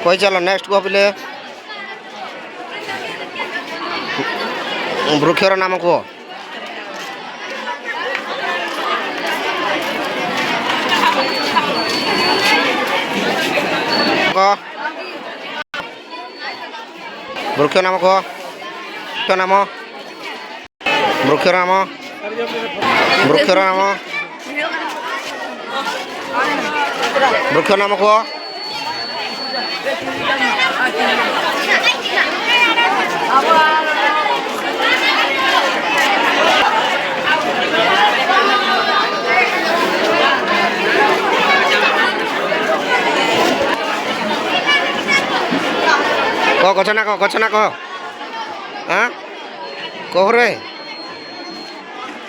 कही चलो नेक्स्ट को पिले वृक्षर नाम कह वृक्ष नाम कह नाम वृक्षर नाम वृक्षर नाम वृक्ष नाम कह गछ ना कह हाँ कह रे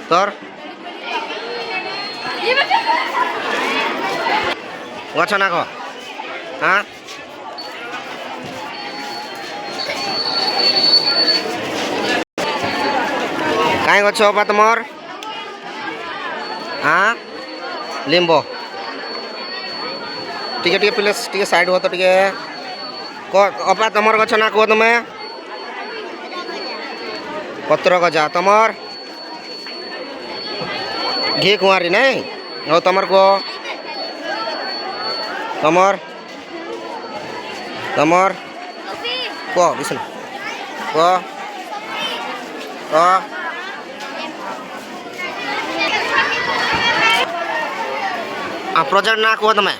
तोर गछ ना कह हाँ कहीं गछ बा तुमर हाँ लिंब टे प्लीज टे साइड हो तो टे अपा तुम गछ ना कह तुम पत्र गजा तुमर घी कुआरी नहीं हो तुमर को तुमर तुमर कह विष्णु कह प्रोजेक्ट ना कह तुम्हें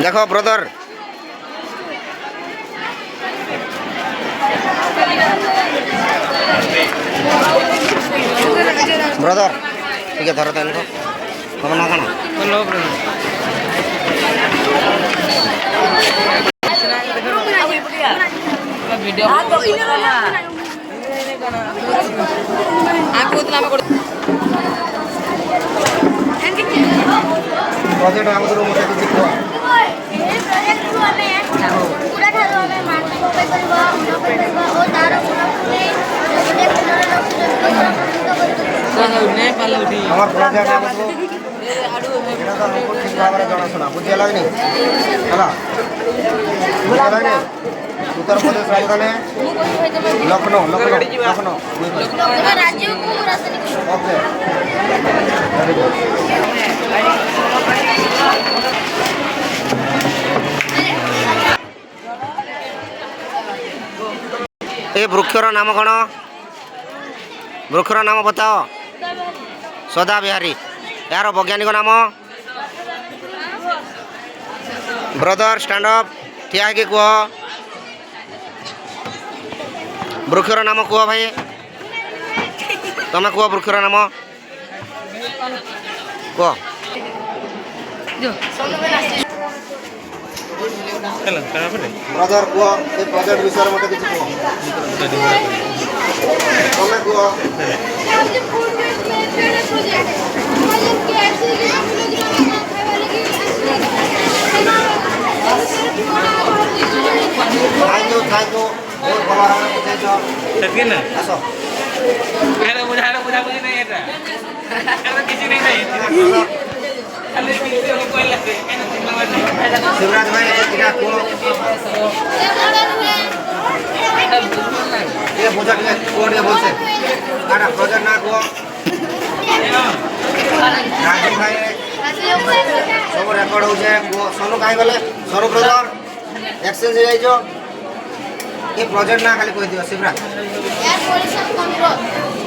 देखो ब्रदर ब्रदर ठीक है धरो तो इनको तुम ना खाना हेलो प्रोजेक्ट आम रूम ठीक भाव जनाशुना बुझीगला कि उत्तर प्रदेश राजधानी Lucknow Lucknow Lucknow okay very good ये वृक्षर नाम कौन वृक्षर नाम बताओ सदा बिहारी यार वैज्ञानिक नाम ब्रदर स्टैंड अप ठिया है कह वृक्षर नाम कह भाई तुम्हें कह वृक्षर नाम कह ब्रदर कह ये प्रोजेक्ट विषय मत किसी तुम्हें थैंक यू बहुत भला आसो बुझा नहीं शिवराज भाई ये बुझा कोड बोलते आना प्रोजेक्ट ना को राजू भाई सब रेकर्ड हो जाए सोनू कहीं गले सोनू ब्रदर एक्सचेंज हो जाइजो ये प्रोजेक्ट ना खाली कह दियो Shivraj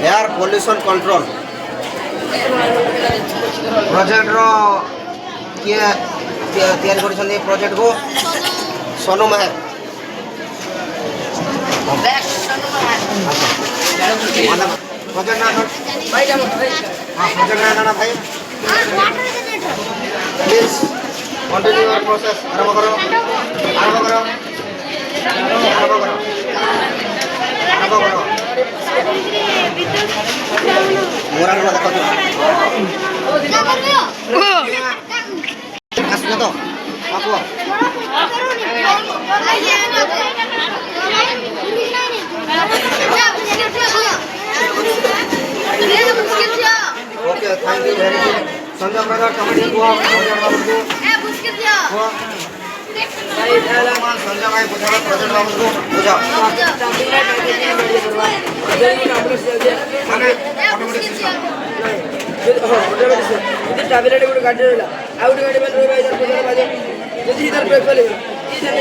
air pollution control project रो किए तैयारी कर प्रोजेक्ट को सोनू महर प्रोजेक्ट ना प्रोजेक्ट ना भाई प्लीज कंटिन्यू योर प्रोसेस आरंभ करो आरंभ करो आरंभ करो आरंभ करो मोरा को देखो तो आसो तो आपको okay thank you very much Sanjay brother committee को संजय बाबू को संजय भाई बुझाओ प्रोजेक्ट बाबू को बुझाओ माने ऑटोमेटिक सिस्टम इधर टैबलेट को काट देला आउट गाड़ी में रोई इधर प्रोजेक्ट बाजे यदि इधर ब्रेक फेल इधर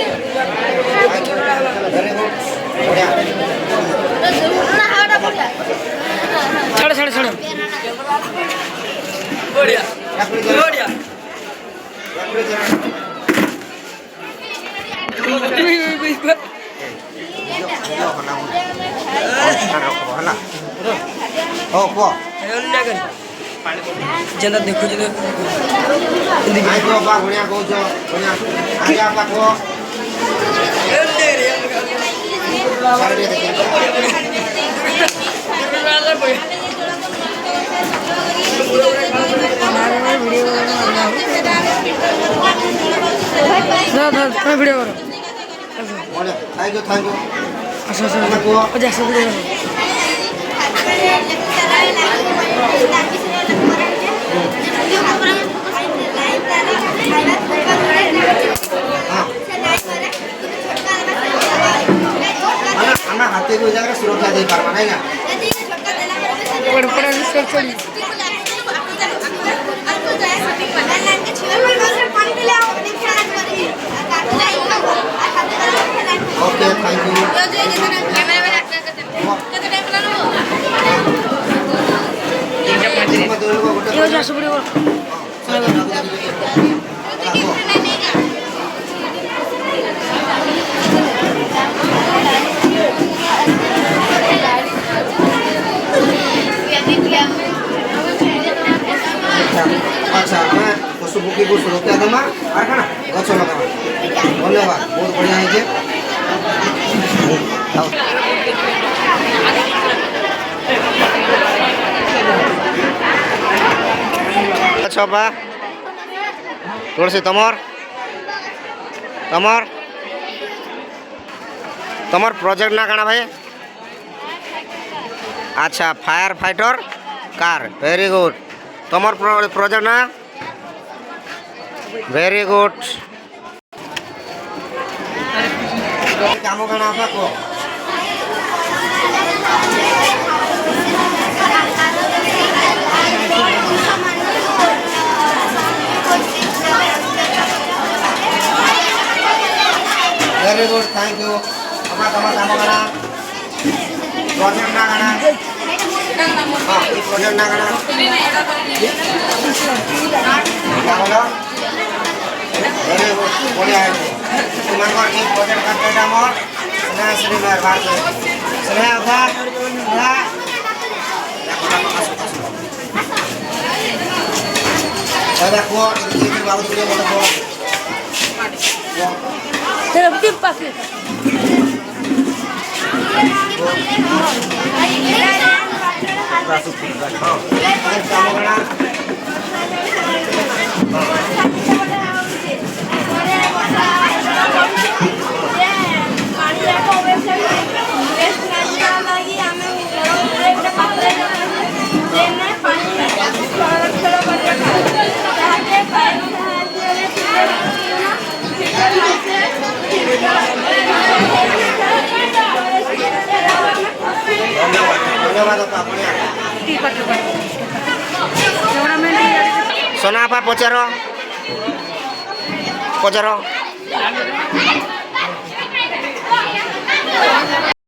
वेरी गुड बढ़िया छड़ छड़ छड़ बढ़िया बढ़िया जेंदा देखो जे आई को बा बढ़िया कहू छ बढ़िया आगे आपा को सारे देखिए वीडियो करो बोले थैंक यू अच्छा अच्छा को जैसे वीडियो अन्ना हाथे को जगह सुरक्षा दे पारबा नहीं ना बड़ बड़ रिसर्च चली ओके थैंक यू यो जैसे वीडियो अच्छा मैं पशु पक्षी को सुरक्षा देमा और खाना गछ लगावा धन्यवाद बहुत बढ़िया है जे अच्छा बा तुलसी तमर तमर तमर प्रोजेक्ट ना काना भाई अच्छा fire fighter car very good तमर प्रोजेक्ट ना वेरी गुड काम करना आपको वेरी गुड थैंक यू अपना काम करना प्रोजेक्ट ना करना हाँ ये प्रोजेक्ट ना करना क्या बोला वेरी गुड बढ़िया है तुम्हारे एक प्रोजेक्ट करते हैं और स्नेह श्री मेहरबान स्नेह अफा अरे को ये बाबू तुझे बोलो को तेरा टिप पाके सोना apa pocero